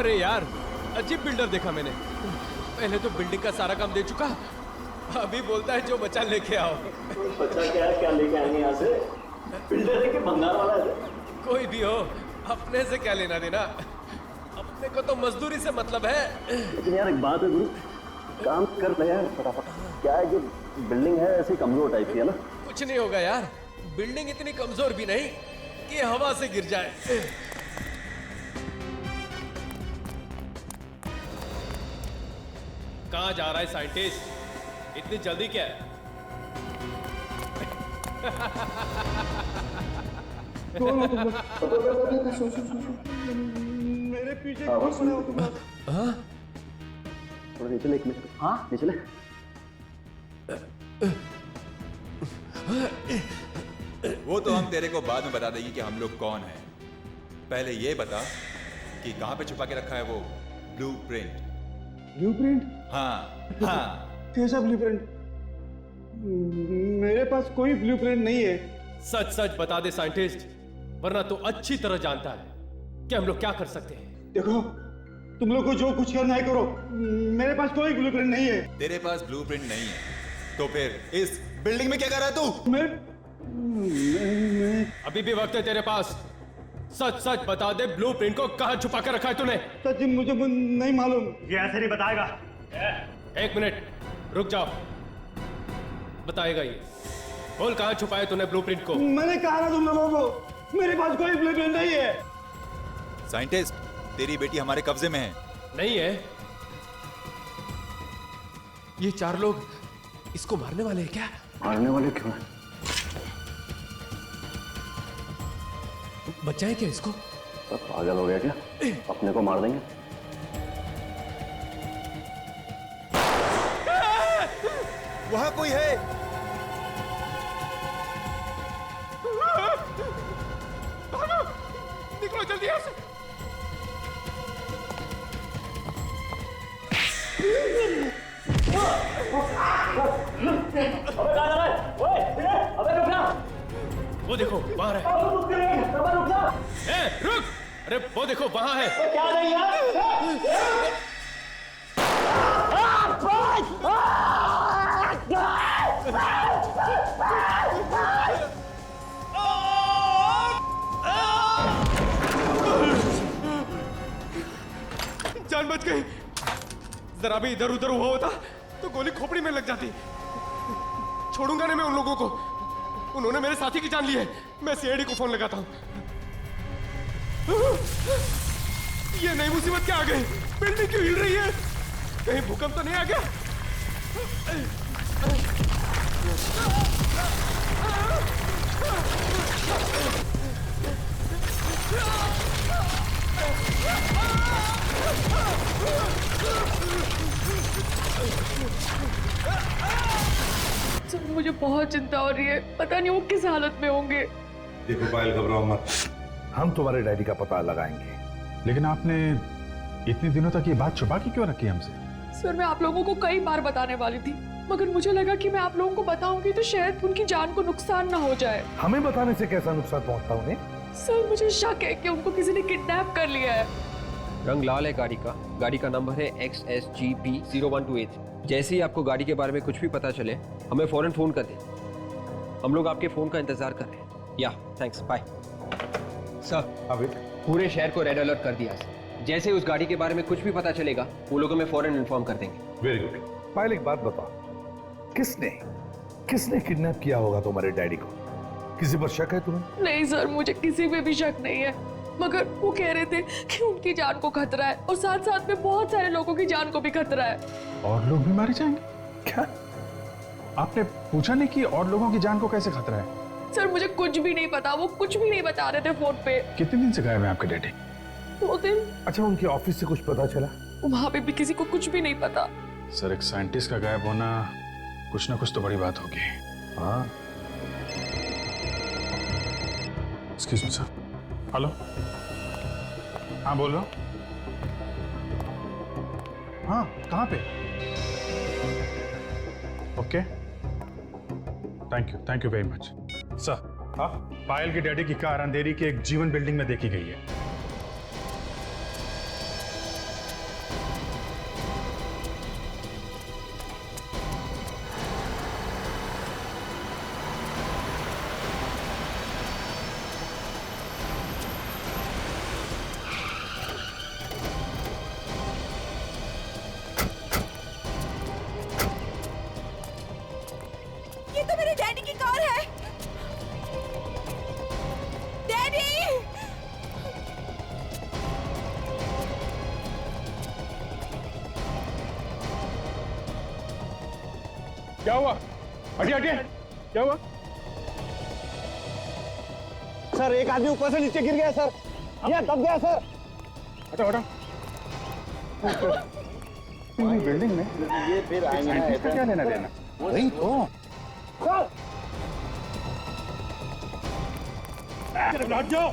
अरे यार, अजीब बिल्डर देखा मैंने। पहले तो बिल्डिंग का सारा काम दे चुका, अभी बोलता है जो बचा लेके आओ। बचा क्या लेके आएंगे यहाँ से? बिल्डर है कि भंगार वाला है? कोई भी हो, अपने से क्या लेना देना, अपने को तो मजदूरी से मतलब है। लेकिन यार एक बात है गुरु, काम कर ले यार फटाफट। क्या है कि बिल्डिंग है ऐसी कमजोर टाइप की है ना। कुछ नहीं होगा यार, बिल्डिंग इतनी कमजोर भी नहीं कि हवा से गिर जाए। कहाँ जा रहा है साइंटिस्ट, इतनी जल्दी क्या है? मेरे पीछे कौन खड़े हो तुम? थोड़ा नीचे ले, एक मिनट। हाँ नीचे ले। वो तो हम तेरे को बाद में बता देंगे कि हम लोग कौन हैं। पहले ये बता कि कहाँ पे छुपा के रखा है वो ब्लूप्रिंट। ब्लूप्रिंट? हाँ हाँ। कैसा ब्लूप्रिंट? मेरे पास कोई ब्लूप्रिंट नहीं है। सच सच बता दे साइंटिस्ट, वरना तो अच्छी तरह जानता है कि हम लोग क्या कर सकते हैं। देखो, तुम लोग को जो कुछ करना है करो, मेरे पास कोई ब्लूप्रिंट नहीं है। तेरे पास ब्लूप्रिंट नहीं है तो फिर इस बिल्डिंग में क्या कर रहा है तू? मैं अभी भी वक्त है तेरे पास, सच सच बता दे ब्लूप्रिंट को कहाँ छुपा कर रखा है तूने। सच मुझे नहीं मालूम। ये ऐसे नहीं बताएगा। एक मिनट रुक जाओ, बताएगा ये। बोल कहाँ छुपाया तूने ब्लूप्रिंट को? मैंने कहा ना तुम लोगों को, मेरे पास कोई ब्लूप्रिंट नहीं है। साइंटिस्ट, तेरी बेटी हमारे कब्जे में है। नहीं है? ये चार लोग इसको मारने वाले हैं क्या? मारने वाले क्यों हैं? बचाए क्या इसको? सब पागल हो गया क्या? अपने को मार देंगे? वहां कोई है। निकलो जल्दी यहाँ से। अबे कहाँ जा रहा है? ओए, अबे रुक जा। वो देखो वहां है। रुक जा। रुक, अरे वो देखो वहां है। क्या नहीं यार? जान बच गई। जरा भी इधर उधर हुआ होता तो गोली खोपड़ी में लग जाती। छोड़ूंगा नहीं मैं उन लोगों को, उन्होंने मेरे साथी की जान ली है। मैं सीआईडी को फोन लगाता हूं। ये नई मुसीबत क्या आ गई? बिल्डिंग क्यों हिल रही है? कहीं भूकंप तो नहीं आ गया? सर मुझे बहुत चिंता हो रही है, पता नहीं वो किस हालत में होंगे। देखो पायल, घबराओ मत, हम तुम्हारे डैडी का पता लगाएंगे। लेकिन आपने इतने दिनों तक ये बात छुपा के क्यों रखी हमसे? सर मैं आप लोगों को कई बार बताने वाली थी, मगर मुझे लगा कि मैं आप लोगों को बताऊंगी तो शायद उनकी जान को नुकसान ना हो जाए। हमें बताने से कैसा नुकसान पहुंचता उन्हें? सर मुझे शक है कि उनको किसी ने किडनैप कर लिया है। रंग लाल है गाड़ी का नंबर है XSGP0128। जैसे ही आपको गाड़ी के बारे में कुछ भी पता चले हमें फौरन फोन कर दें। हम लोग आपके फोन का इंतजार कर रहे हैं। या थैंक्स, बाय। सर अभी पूरे शहर को रेड अलर्ट कर दिया। जैसे उस गाड़ी के बारे में कुछ भी पता चलेगा वो लोग हमें फौरन इन्फॉर्म कर देंगे। Very good. पायल एक बात बताओ, किसने किडनैप किया होगा तुम्हारे डैडी को? किसी पर शक है तुम्हें? नहीं सर, मुझे किसी पे भी शक नहीं है, मगर वो कह रहे थे कि उनकी जान को खतरा है और साथ साथ में बहुत सारे लोगों की जान को भी खतरा है। और लोग भी मारे जाएंगे क्या? आपने पूछा नहीं कि और लोगों की जान को कैसे खतरा है? सर मुझे कुछ भी नहीं पता, वो कुछ भी नहीं बता रहे थे फोन पे। कितने दिन से गायब है आपके डैडी? 2 दिन। अच्छा, उनके ऑफिस से कुछ पता चला? वहां पे भी किसी को कुछ भी नहीं पता। सर एक साइंटिस्ट का गायब होना कुछ ना कुछ तो बड़ी बात होगी। हाँ, एक्सक्यूज मी सर। हेलो, हाँ बोल रहा हूँ। हाँ कहाँ पे? Okay, thank you very much sir. हाँ, पायल की डैडी की कार अंधेरी की एक जीवन बिल्डिंग में देखी गई है। क्या हुआ? हटिए हटिए, क्या हुआ? सर एक आदमी ऊपर से नीचे गिर गया सर, ये दब गया सर। हटाओ हटाओ। बिल्डिंग में ये फिर आएंगे ना साइंटिस्ट का क्या लेना देना? वही तो सर। हट जाओ।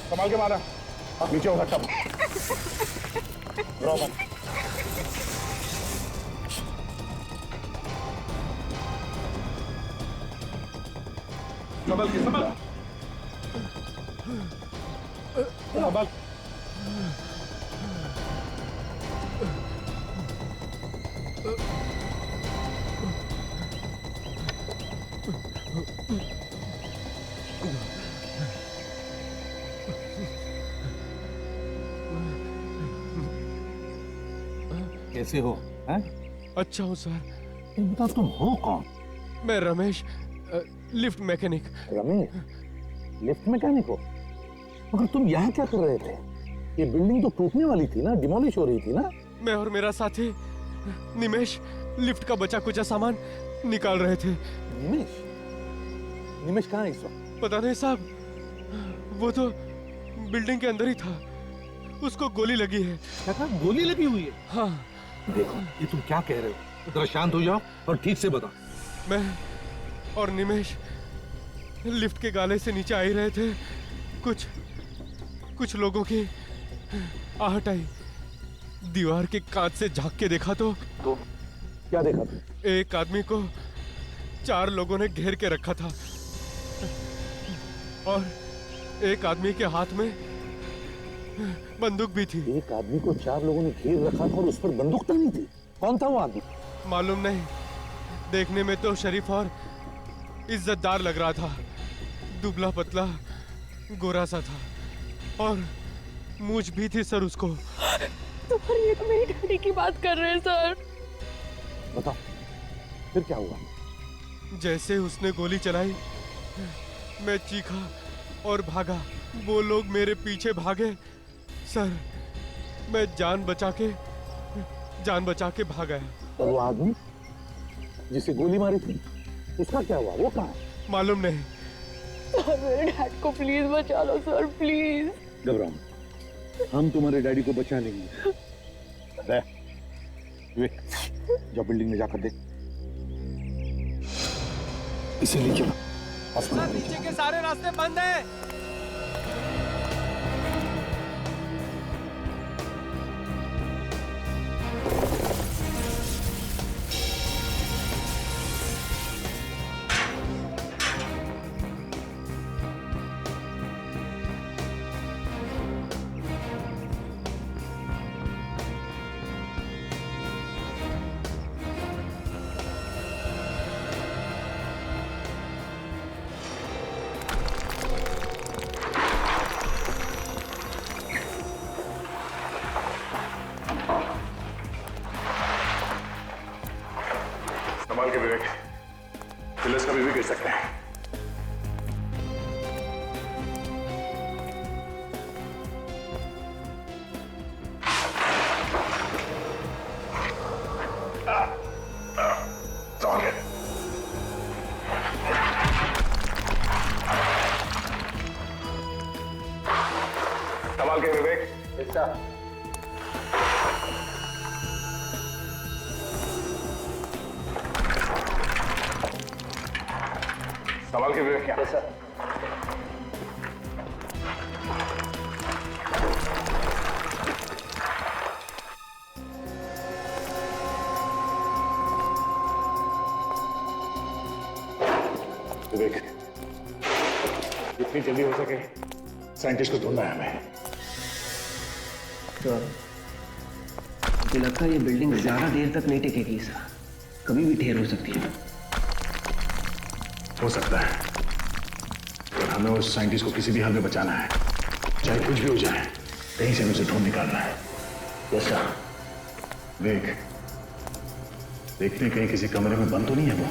संभाल के मारा, नीचे हो सकता। बराबर। संभाल के, संभाल। संभाल। कैसे हो? हैं? अच्छा हूँ सर। बता तुम हो कौन? मैं Ramesh, lift mechanic. Ramesh, lift mechanic हो? मगर तुम यहाँ क्या कर रहे थे? ये बिल्डिंग तो टूटने वाली थी ना, डिमोलिश हो रही थी ना? मैं और मेरा साथी निमेश लिफ्ट का बचा कुचा सामान निकाल रहे थे। निमेश? निमेश कहाँ है इस वक्त? पता नहीं साहब, वो तो बिल्डिंग के अंदर ही था। उसको गोली लगी है। क्या कहा? गोली लगी हुई है? हाँ। देखो, ये तुम क्या कह रहे हो? जरा शांत हो जाओ और ठीक से बताओ। मैं और निमेश लिफ्ट के गाले से नीचे आ ही रहे थे। कुछ लोगों की आहट आई। दीवार के कांच से झांक के देखा तो क्या देखा तुम? एक आदमी को 4 लोगों ने घेर के रखा था और एक आदमी के हाथ में बंदूक भी थी। एक आदमी को 4 लोगों ने घेर रखा था और उस पर बंदूक तानी थी। कौन था वो आदमी? मालूम नहीं, देखने में तो शरीफ और इज्जतदार लग रहा था। दुबला पतला गोरा सा था और मूंछ भी थी सर उसको। सर ये तो मेरी डैडी की बात कर रहे हैं सर। बताओ फिर क्या हुआ? जैसे उसने गोली चलाई मैं चीखा और भागा। वो लोग मेरे पीछे भागे सर। मैं जान बचा के भाग गया। और वो आदमी जिसे गोली मारी थी उसका क्या हुआ? वो कहाँ है? मालूम नहीं। सर मेरे डैड को प्लीज बचा लो सर, प्लीज। घबराओ मत, हम तुम्हारे डैडी को बचा लेंगे। जाओ बिल्डिंग में जाकर देख। इसे ले चलो हॉस्पिटल। नीचे के सारे रास्ते बंद हैं। संभाल के विवेक, पुलिस कभी भी गिर सकते हैं। संभाल के। संभाल के विवेक। सवाल के विवेक क्या? विवेक, जितनी जल्दी हो सके साइंटिस्ट को ढूंढना है हमें। तो मुझे लगता है ये बिल्डिंग ज्यादा देर तक नहीं टिकेगी सर, कभी भी ढेर हो सकती है। हो सकता है, पर हमें उस साइंटिस्ट को किसी भी हाल में बचाना है, चाहे कुछ भी हो जाए। कहीं से हमें उसे ढूंढ निकालना है। Yes sir. विवेक, देखते कहीं किसी कमरे में बंद तो नहीं है वो?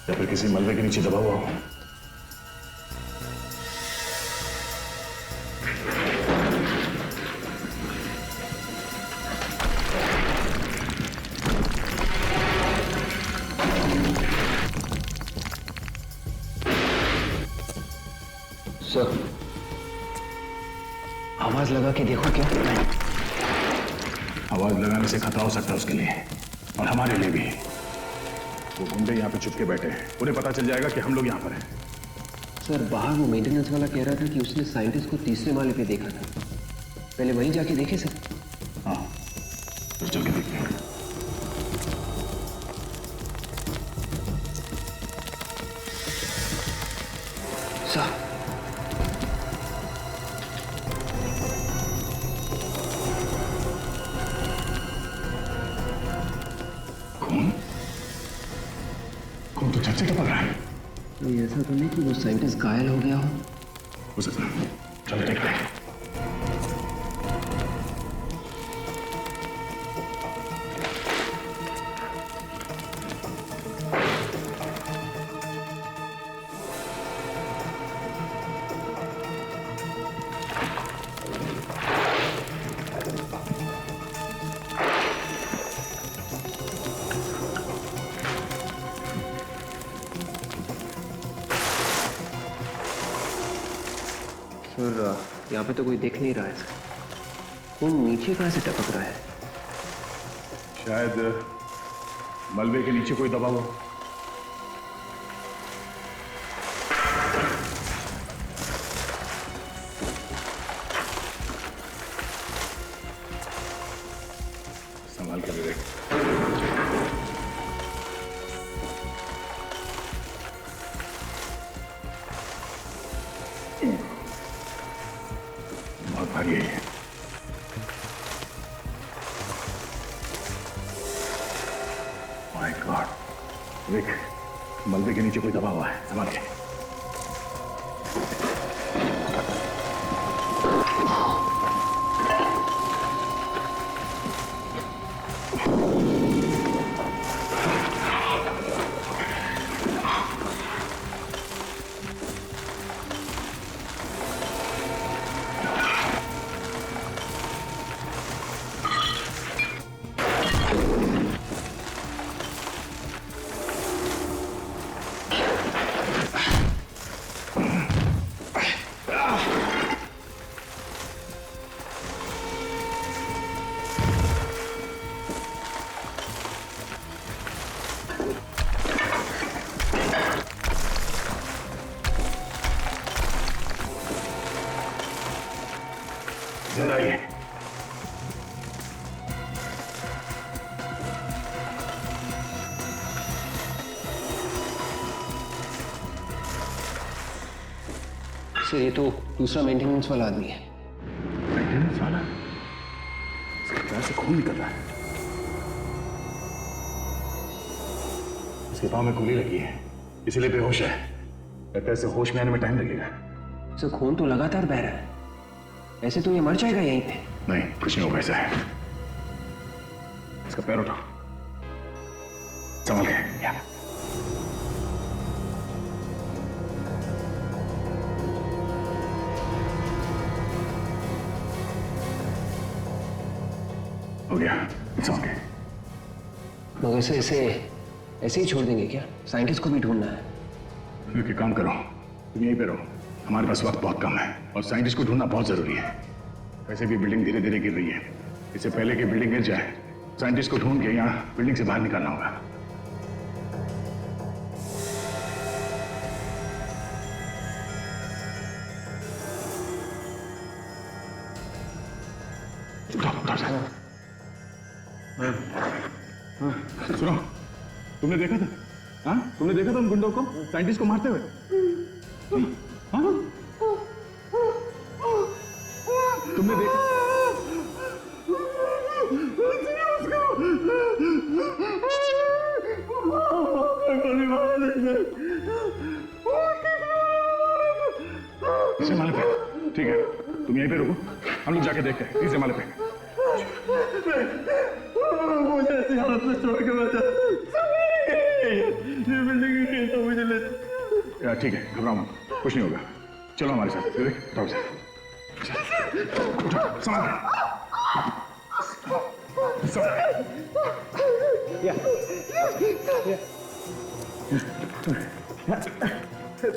या फिर किसी मलबे के नीचे दबा हुआ हो। सर, आवाज लगा के देखो क्या? आवाज लगाने से खतरा हो सकता है उसके लिए और हमारे लिए भी। वो गुंडे यहाँ पे चुपके बैठे हैं, उन्हें पता चल जाएगा कि हम लोग यहाँ पर हैं। सर, बाहर वो मेंटेनेंस वाला कह रहा था कि उसने साइंटिस्ट को तीसरे माले पे देखा था। पहले वहीं जाके देखे सर। हाँ, तो चल के देखते हैं। सर, खून तो छत से टपक रहा है। ये ऐसा तो नहीं कि वो साइंटिस्ट घायल हो गया हो सकता है। चलो देखते हैं। सर, यहाँ पे तो कोई देख नहीं रहा है सर। खून नीचे कहाँ से टपक रहा है? शायद मलबे के नीचे कोई दबा हो। संभाल कर ले। बहुत भारी है। माय गॉड, देख मलबे के नीचे कोई दबा हुआ है। संभाल के। जिंदा ही है। सर, ये तो दूसरा मेंटेनेंस वाला आदमी है। मेंटेनेंस वाला? इसके पैर से खून निकल रहा है। इसके पाँव में गोली लगी है, इसीलिए बेहोश है। लगता है इसे होश में आने में टाइम लगेगा। सर, खून तो लगातार बह रहा है। ऐसे तो ये मर जाएगा यहीं पे। नहीं, कुछ नहीं होगा। ऐसा है, इसका पैर उठाओ। संभल के। या। हो गया, संभल के। मगर से ऐसे ही छोड़ देंगे क्या? साइंटिस्ट को भी ढूंढना है। फिर एक काम करो, तुम यहीं पे रहो। हमारे पास वक्त बहुत कम है और साइंटिस्ट को ढूंढना बहुत जरूरी है। वैसे भी बिल्डिंग धीरे धीरे गिर रही है। इससे पहले कि बिल्डिंग गिर जाए, साइंटिस्ट को ढूंढ के यहाँ बिल्डिंग से बाहर निकालना होगा। सुनो, तुमने देखा था? हाँ, तुमने देखा था उन गुंडों को साइंटिस्ट को मारते हुए? हाँ? तुमने देखा? तीसरे माले पे। ठीक है, तुम यहीं पे रुको, हम लोग जाके देखते हैं। तीसरे माले पे। मुझे ऐसी हालत में छोड़ के बचा। ये बिल्डिंग ठीक है, घबराओ मत, कुछ नहीं होगा। चलो हमारे साथ, विवेक उठाओ इसे। उठाओ, संभाल के।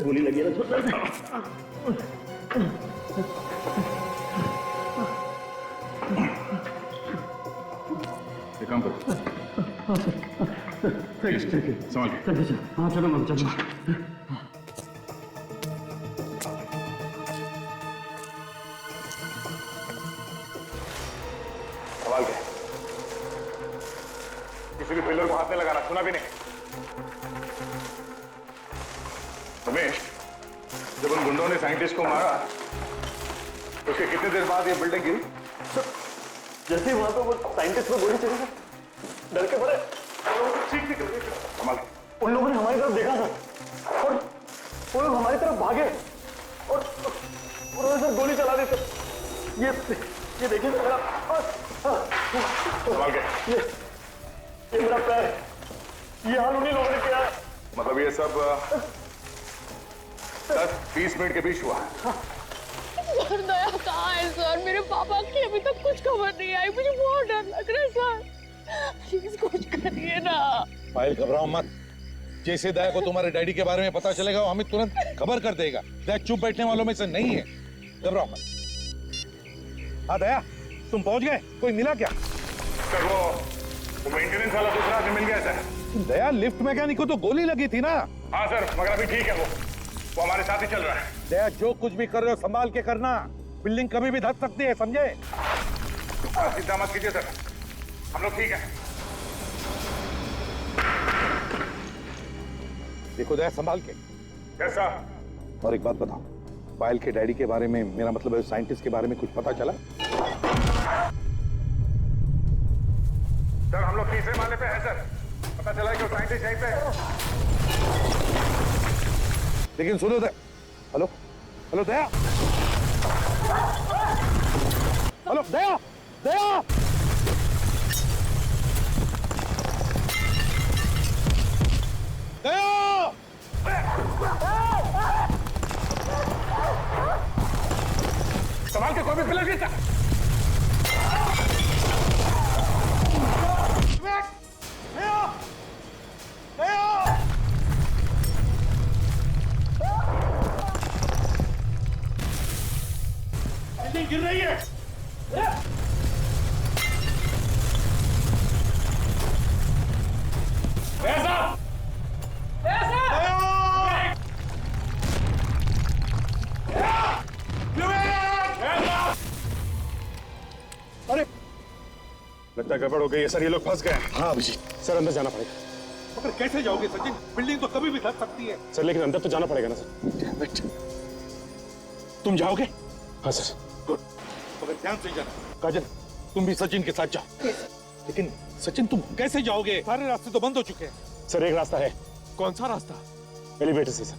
गोली लगी है ना। एक काम करो, ठीक है, संभाल के। हाँ चलो मैम, चलो। संभाल के, किसी भी पिलर को हाथ में लगाना, सुना भी नहीं। रमेश, जब उन गुंडों ने साइंटिस्ट को मारा, उसके कितने देर बाद ये बिल्डिंग गिरी? जैसे ही वहां पे वो साइंटिस्ट को गोली चली, डर के पड़े। ठीक ठीक, संभाल के। उन लोगों ने हमारी तरफ देखा था और वो लोग हमारी तरफ भागे और उन्होंने सर गोली चला दी। सर ये देखिए मेरा, संभाल के। ये मेरा पैर, ये हाल उन्हीं लोगों ने किया है। मतलब ये सब 10-20 मिनट के बीच हुआ। सर दया कहाँ है सर? मेरे पापा की अभी तक कुछ खबर नहीं आई, मुझे बहुत डर लग रहा है सर। प्लीज कुछ करिए ना। पायल घबराओ मत, जैसे दया को तुम्हारे डैडी के बारे में पता चलेगा वो हमें तुरंत खबर कर देगा। दया चुप बैठने वालों में से नहीं है, घबराओ मत। हाँ दया, तुम पहुंच गए? कोई मिला क्या? सर वो मेंटेनेंस वाला दूसरा आदमी मिल गया सर। दया, लिफ्ट मैकेनिक को तो गोली लगी थी ना। हाँ सर, मगर अभी ठीक है, वो हमारे साथ ही चल रहा है। दया, जो कुछ भी कर रहे हो संभाल के करना, बिल्डिंग कभी भी धस सकती है, समझे? चिंता मत कीजिए सर, हम लोग ठीक है। देखो दया, संभाल के। कैसा? और एक बात बताओ, पायल के डैडी के बारे में, मेरा मतलब है साइंटिस्ट के बारे में कुछ पता चला? सर हम लोग तीसरे माले पे हैं सर, पता चला है कि वो साइंटिस्ट यहीं पे है। लेकिन सुनो दया, हेलो हेलो दया, हेलो दया, दया, दया, संभाल के, कोई भी पिलर गिरता। बिल्डिंग गिर रही है। अरे लगता है गड़बड़ हो गई है सर, ये लोग फंस गए हैं। हाँ अभिजीत, सर अंदर जाना पड़ेगा। मगर कैसे जाओगे सचिन? बिल्डिंग तो कभी भी धस सकती है। सर लेकिन अंदर तो जाना पड़ेगा ना सर। तुम जाओगे? हाँ सर। गुड, मगर ध्यान से जाना। काजल, तुम भी सचिन के साथ जाओ। लेकिन सचिन तुम कैसे जाओगे? सारे रास्ते तो बंद हो चुके हैं। सर एक रास्ता है। कौन सा रास्ता? एलिवेटर से सर,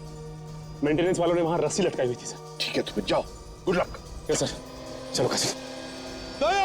मेंटेनेंस वालों ने वहां रस्सी लटकाई हुई थी सर। ठीक है, तुम जाओ, गुड लक। यस सर, चलो काशी। दया!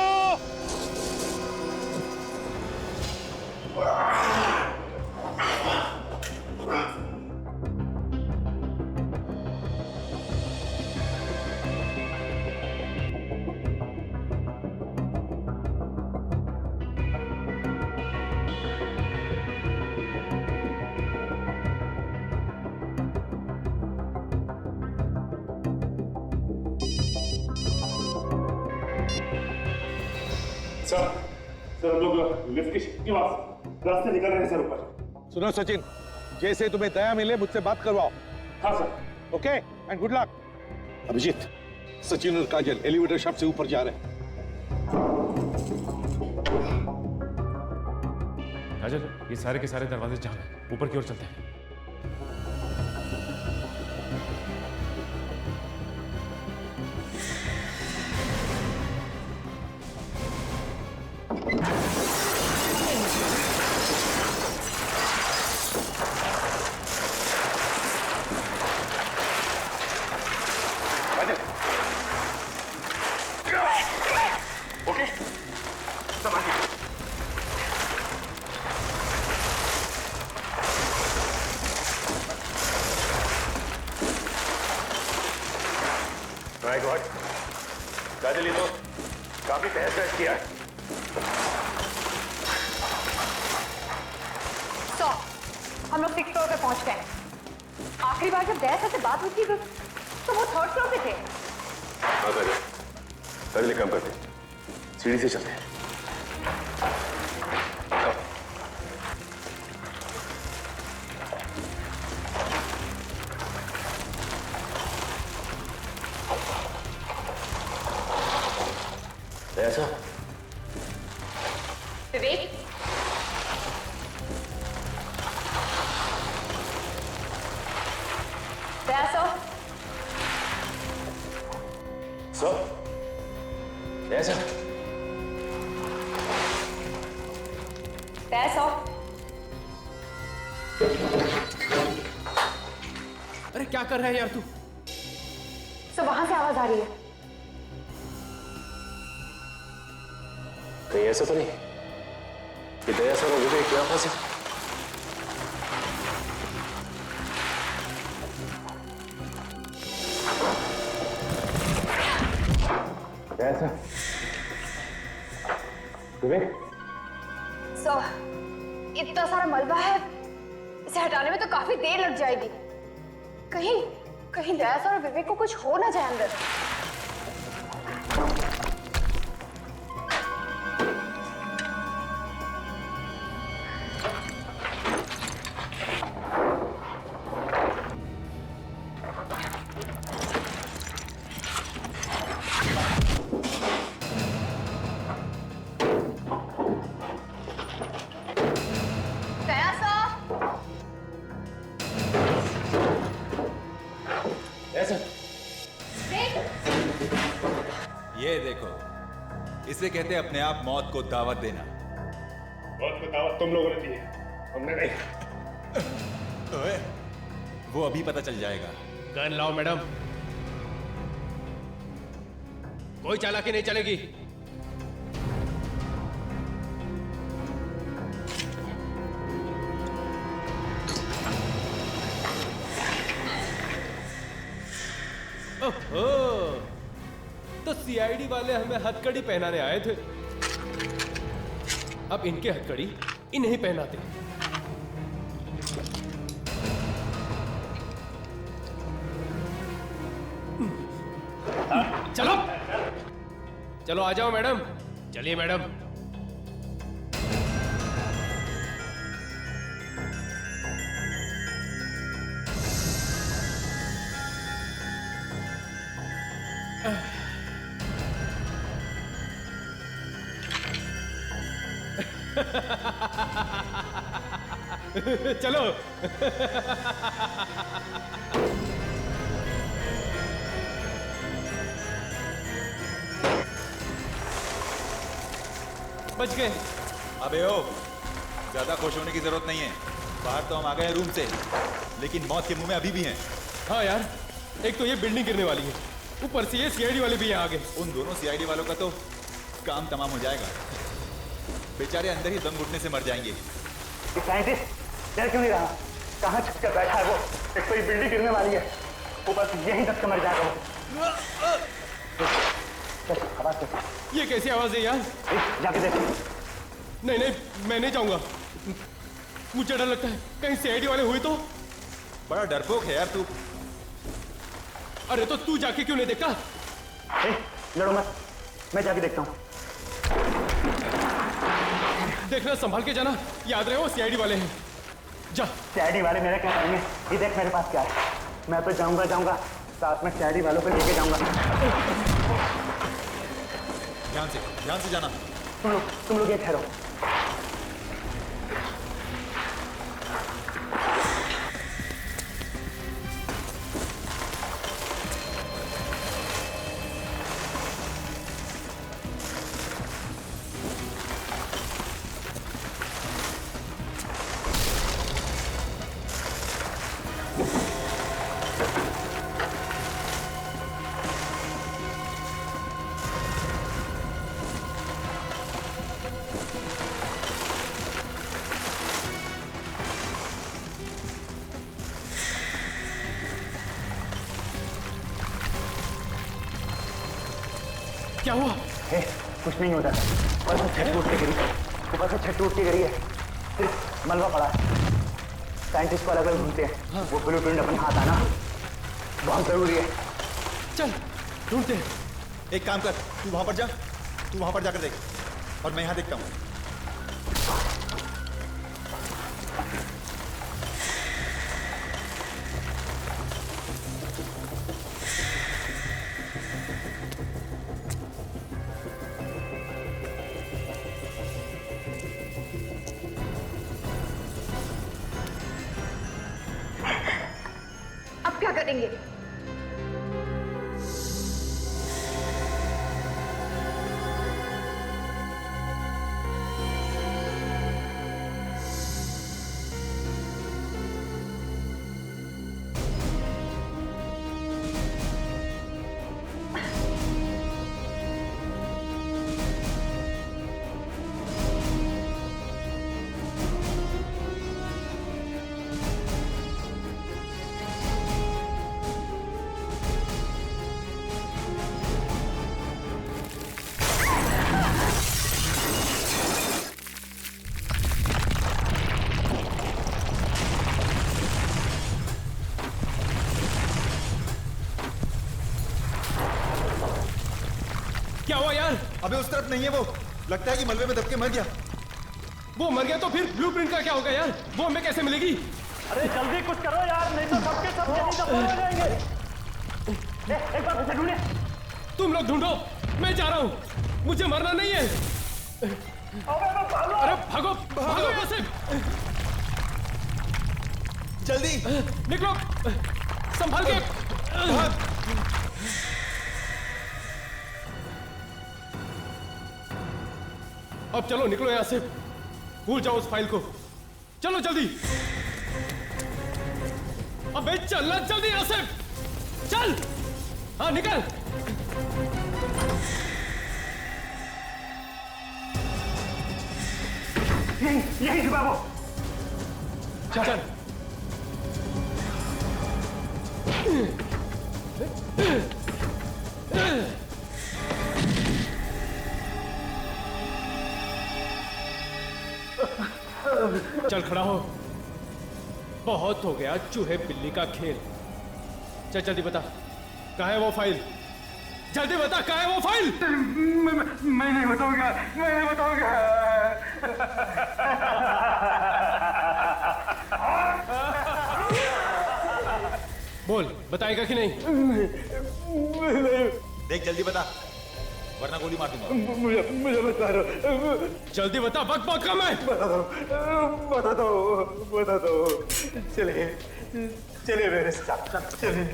सर हम लोग लिफ्ट के रास्ते निकल रहे हैं सर ऊपर। सुनो सचिन, जैसे तुम्हें दया मिले मुझसे बात करवाओ। हाँ sir. Okay and good luck. Abhijit, Sachin और काजल एलिवेटर शाफ्ट से ऊपर जा रहे हैं। काजल, ये सारे के सारे दरवाजे जाम हैं, ऊपर की ओर चलते हैं। ओके, संभालिए। माय गॉड, काजली तो काफी तहस नहस किया है। तो हम लोग 6th फ्लोर पे पहुंच गए। आखिरी बार जब दया से बात हुई थी तो वो 3rd फ्लोर पे थे। हाँ काजली काम करते, सीढ़ी से चलते हैं। ऐसा विवेक, दया सर, ऐसा पैसा। अरे क्या कर रहा है यार तू? सो वहां से आवाज आ रही है। कहीं ऐसा तो नहीं कि दया सर और विवेक यहाँ फंसे? ऐसा विवेक, सो इतना सारा मलबा है, इसे हटाने में तो काफी देर लग जाएगी। कहीं कहीं दया सर और विवेक को कुछ हो ना जाए अंदर। ये देखो, इसे कहते हैं अपने आप मौत को दावत देना। मौत को दावत तुम लोगों ने दी है, हमने नहीं। ओए, वो अभी पता चल जाएगा। गन लाओ मैडम, कोई चालाकी नहीं चलेगी। ओहो, तो सीआईडी वाले हमें हथकड़ी पहनाने आए थे। अब इनके हथकड़ी इन्हें पहनाते। चलो चलो, आ जाओ मैडम। चलिए मैडम। चलो। बच गए। अबे ओ, ज्यादा खुश होने की जरूरत नहीं है। बाहर तो हम आ गए हैं रूम से, लेकिन मौत के मुंह में अभी भी हैं। हाँ यार, एक तो ये बिल्डिंग गिरने वाली है, ऊपर से ये सीआईडी वाले भी यहाँ आ गए। उन दोनों सीआईडी वालों का तो काम तमाम हो जाएगा। बेचारे अंदर ही दम घुटने से मर जाएंगे। साइंटिस्ट डर क्यों नहीं रहा? कहाँ छुप कर बैठा है वो? एक तो ये बिल्डिंग गिरने वाली है, ऊपर से यही दब के मर जाएगा वो। आवाज कैसी? ये कैसी आवाज है यार? जाके देख। नहीं नहीं, मैं नहीं जाऊंगा। मुझे डर लगता है कहीं सीआईडी वाले हुए तो। बड़ा डरपोक है यार तू। अरे तो तू जाके क्यों नहीं देखता? लड़ो मत, मैं जाके देखता हूँ। देखना, संभाल के जाना, याद रहे वो सीआईडी वाले हैं। जा। सीआईडी वाले मेरा क्या करेंगे? ये देख मेरे पास क्या है। मैं तो जाऊंगा, साथ में सीआईडी वालों को लेके जाऊंगा। ध्यान से जाना। तुम लोग ये ठहरो। क्या हुआ? कुछ नहीं होता, ऊपर से छत टूट के गिरी, ऊपर से छत टूट के गिरी है, सिर्फ मलबा पड़ा है। साइंटिस्ट को अलग अलग ढूंढते हैं, वो ब्लूप्रिंट अपने हाथ आना बहुत जरूरी है। चल ढूंढते हैं। एक काम कर, तू वहां पर जा, तू वहां पर जाकर देख और मैं यहां देखता हूं। अब क्या करेंगे? क्या हुआ यार? अबे उस तरफ नहीं है वो, लगता है कि मलबे में दब के मर गया। वो मर गया तो फिर ब्लूप्रिंट का क्या होगा यार? वो हमें कैसे मिलेगी? अरे जल्दी कुछ करो यार, नहीं तो सबके सब यहीं दफन हो जाएंगे। एक बार उसे ढूंढे। तुम लोग ढूंढो, मैं जा रहा हूँ, मुझे मरना नहीं है। अरे भागो भागो यहाँ से, जल्दी निकलो, संभाल के। अब चलो निकलो यहाँ से, भूल जाओ उस फाइल को। चलो जल्दी, अबे चलना जल्दी यहाँ से, चल। हाँ निकल। यही छुपा वो। चल। चल खड़ा हो, बहुत हो गया चूहे बिल्ली का खेल। चल जल्दी बता, कहाँ है वो फाइल? जल्दी बता, कहाँ है वो फाइल? मैं नहीं बताऊंगा, मैं नहीं बताऊंगा। बोल, बताएगा कि नहीं? देख जल्दी बता, वरना गोली मार दूंगा। मुझे बता दो, जल्दी बता, बक बक कम है। बता दो। चलिए मेरे साथ, चलिए।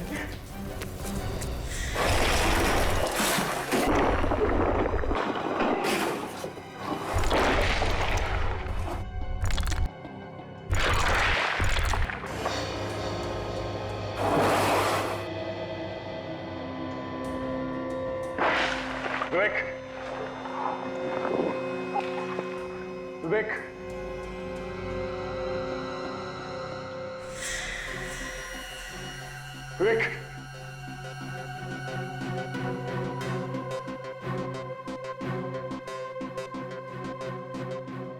विवेक, विवेक,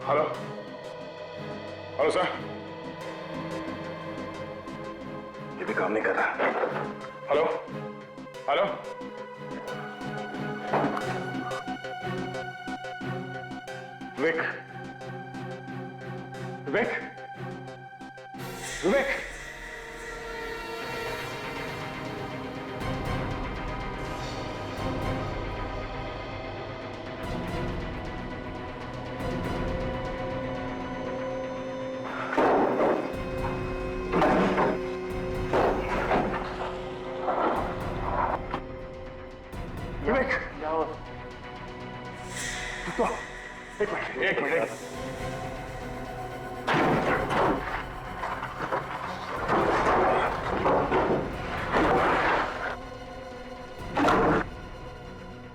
हेलो, हेलो सर, ये भी काम नहीं कर रहा। हेलो, हेलो, विवेक, विवेक, विवेक, विवेक, तो एक मिनट।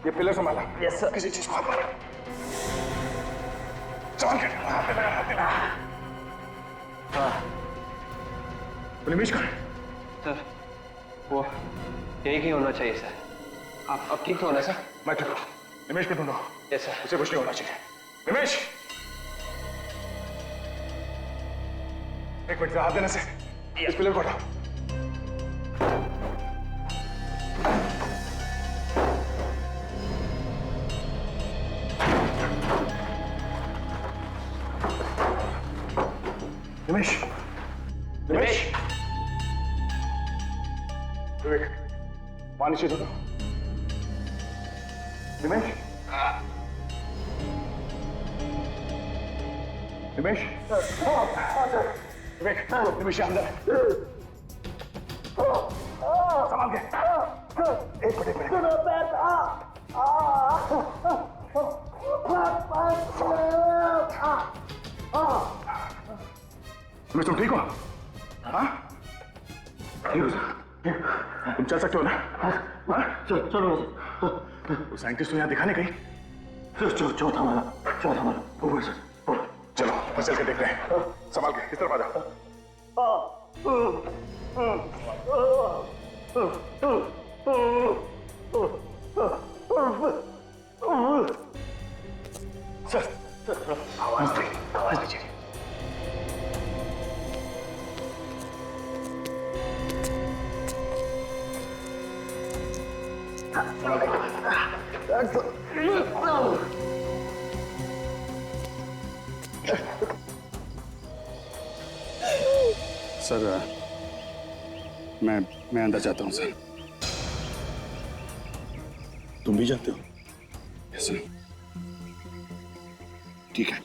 ये पिलर संभाला। Yes sir. किसी चीज को हाथ मारा। संभाल के। हाथ पे लगा। हाँ। निमिष कहाँ है? सर, वो यही कहीं होना चाहिए सर। आप ठीक तो होना सर? मैं ठीक हूँ। निमेश को ढूंढो। Yes sir. उसे कुछ नहीं होना चाहिए। निमेश, एक मिनट हाथ देने से इस पिलर को हटाओ। निमेश, निमेश, विवेक, वहां नीचे ढूंढो। निमेश, निमेश, विवेक, निमेश अंदर है। संभाल के। एक मिनट, एक मिनट। निमेश, तुम ठीक हो? हाँ? ठीक हो सर। तुम चल सकते हो ना? हाँ? चलो। वो साइंटिस्ट तो यहाँ दिखाने गई। चौथा माला ऊपर सर। चलो बस चल के देखते हैं। संभाल के इस तरफ आ जाओ। सर आवाज दीजिए। सर मैं अंदर जाता हूँ सर। तुम भी जाते हो? Yes sir. ठीक है।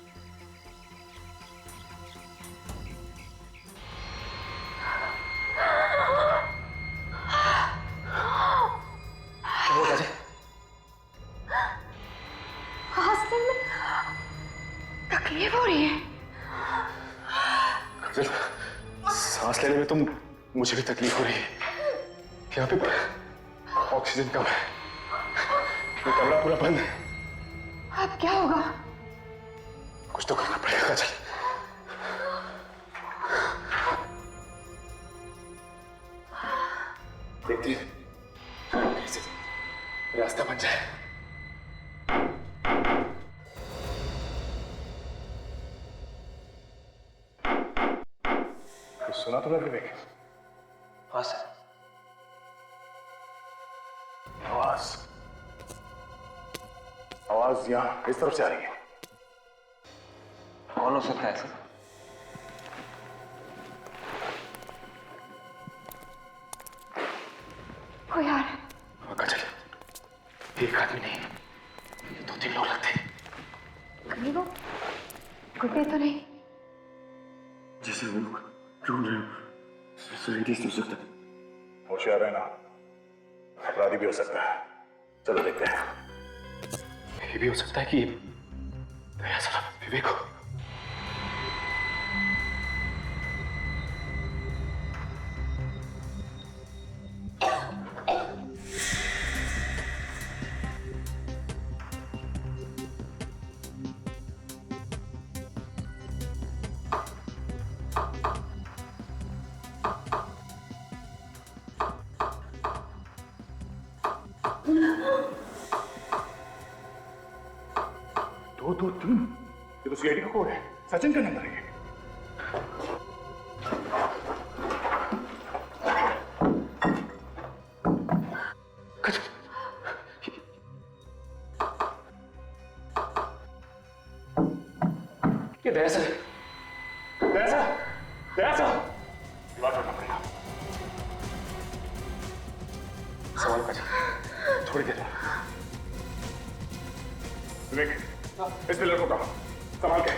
तकलीफ हो रही है। सांस लेने में तो मुझे भी तकलीफ हो रही है। यहाँ पे ऑक्सीजन कम है। ये कमरा पूरा बंद है। अब क्या होगा? कुछ तो करना पड़ेगा। चल देखते हैं कैसे रास्ता बन जाए। सुना तो विवेक? हाँ सर। आवाज यहाँ इस तरफ से आ रही है। कौन हो सकता है सर? कोई आ रहा है। चल, एक आदमी नहीं, 2-3 लोग लगते हैं। कहीं वो गुड्डे तो नहीं? जैसे हम लोग ढूंढ रहे हो, साइंटिस्ट हो सकता है। होशियार है ना, अपराधी भी हो सकता है। चलो देखते हैं। ये भी हो सकता है कि दया साहब विवेक हो। दो तीन, ये तो सीआईडी का कोड है। सचिन का नंबर है। ये दया सर, बात करना पड़ेगा। सवाल कर थोड़ी देर। विवेक, इस पिलर को उठाओ, संभाल के।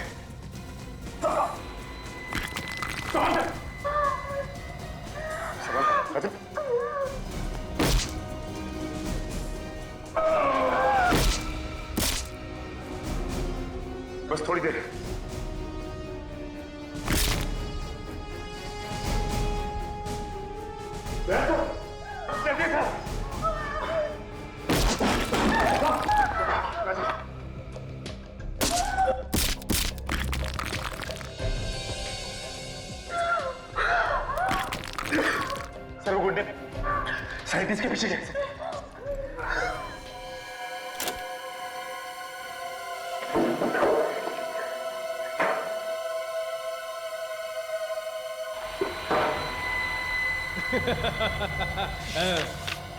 बस थोड़ी देर। सर वो गुंडे साइंटिस्ट के पीछे गए।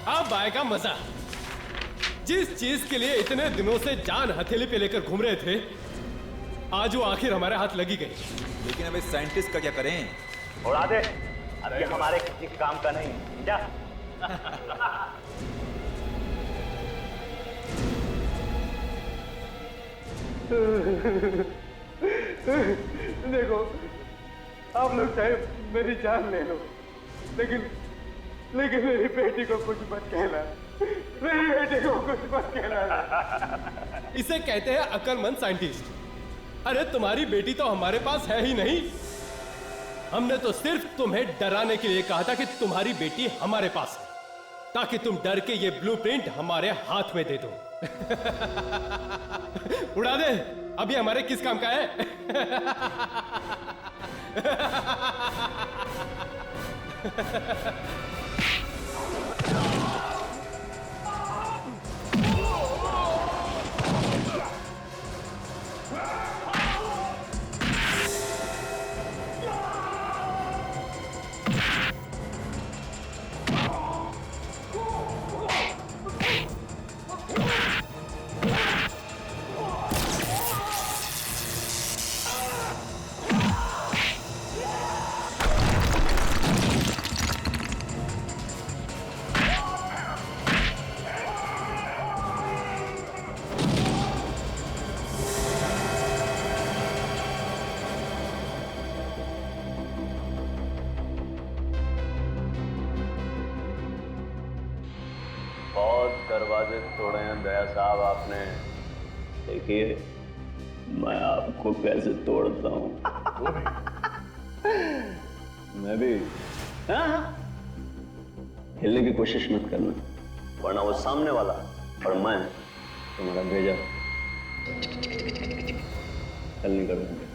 अब आएगा मजा। जिस चीज के लिए इतने दिनों से जान हथेली पे लेकर घूम रहे थे, आज वो आखिर हमारे हाथ लगी गई। लेकिन अब इस साइंटिस्ट का क्या करें? उड़ा दे, अब ये हमारे किसी काम का नहीं। जा। देखो, आप लोग चाहे मेरी जान ले लो, लेकिन मेरी बेटी को कुछ मत कहना। मेरी बेटी को कुछ मत कहना। इसे कहते हैं अक्लमंद साइंटिस्ट। अरे तुम्हारी बेटी तो हमारे पास है ही नहीं। हमने तो सिर्फ तुम्हें डराने के लिए कहा था कि तुम्हारी बेटी हमारे पास है, ताकि तुम डर के ये ब्लूप्रिंट हमारे हाथ में दे दो। उड़ा दे, अभी हमारे किस काम का है? दरवाजे तोड़े हैं दया साहब आपने। देखिए मैं आपको कैसे तोड़ता हूँ। मैं भी। हाँ? हिलने की कोशिश मत करना, वरना वो सामने वाला और मैं तुम्हारा भेजा हल नहीं करूंगा।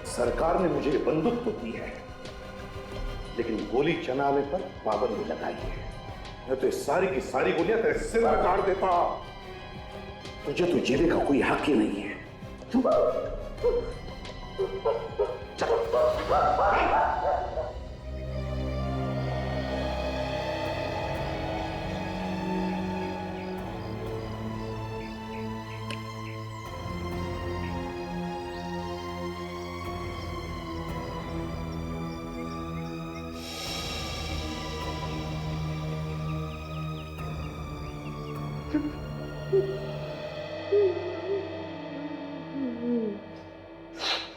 सरकार ने मुझे बंदूक तो दी है, लेकिन गोली चलाने पर पाबंदी लगाई है। मैं तो सारी की सारी गोलियां तेरे सिर में काट देता। तुझे तो जीने का कोई हक ही नहीं है।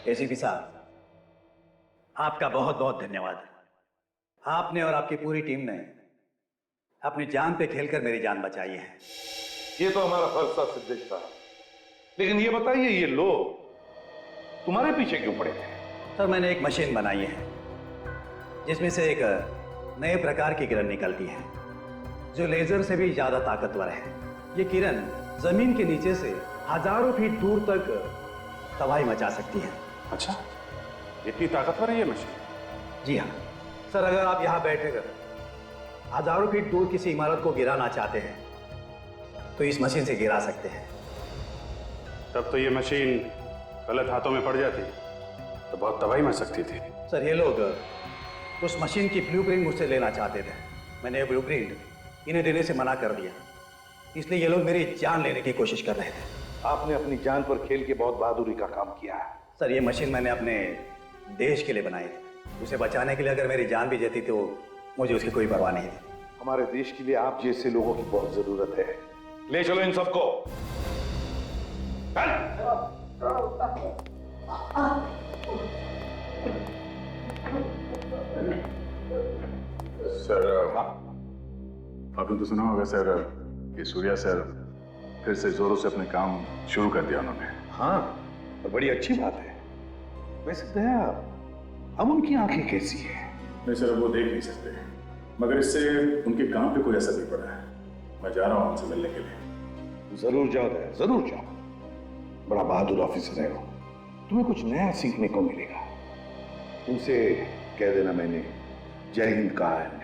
एसीपी साहब, आपका बहुत बहुत धन्यवाद। आपने और आपकी पूरी टीम ने अपनी जान पे खेलकर मेरी जान बचाई है। ये तो हमारा फर्ज था सिद्दीक साहब, लेकिन ये बताइए ये लोग तुम्हारे पीछे क्यों पड़े थे? सर मैंने एक मशीन बनाई है जिसमें से एक नए प्रकार की किरण निकलती है जो लेजर से भी ज्यादा ताकतवर है। ये किरण जमीन के नीचे से हजारों फीट दूर तक तबाही मचा सकती है। अच्छा, इतनी ताकतवर है ये मशीन? जी हाँ सर, अगर आप यहाँ बैठकर हजारों फीट दूर किसी इमारत को गिराना चाहते हैं तो इस मशीन से गिरा सकते हैं। तब तो ये मशीन गलत हाथों में पड़ जाती तो बहुत तबाही मच सकती थी। सर ये लोग उस मशीन की ब्लूप्रिंट मुझसे लेना चाहते थे। मैंने ये ब्लूप्रिंट इन्हें देने से मना कर दिया, इसलिए ये लोग मेरी जान लेने की कोशिश कर रहे थे। आपने अपनी जान पर खेल के बहुत बहादुरी का काम किया है। सर ये मशीन मैंने अपने देश के लिए बनाई थी, उसे बचाने के लिए अगर मेरी जान भी जाती तो मुझे उसकी कोई परवाह नहीं थी। हमारे देश के लिए आप जैसे लोगों की बहुत जरूरत है। ले चलो इन सबको। सर आपने तो सुना होगा सर कि सूर्या सर फिर से जोरों से अपने काम शुरू कर दिया उन्होंने। हाँ, और बड़ी अच्छी बात है। वैसे दया, अब उनकी आंखें कैसी हैं? नहीं सर, वो देख नहीं सकते, मगर इससे उनके काम पे कोई असर नहीं पड़ा है। मैं जा रहा हूँ उनसे मिलने के लिए। जरूर जाओ दया, जरूर जाओ। बड़ा बहादुर ऑफिसर है वो, तुम्हें कुछ नया सीखने को मिलेगा। उनसे कह देना मैंने जय हिंद कहा है।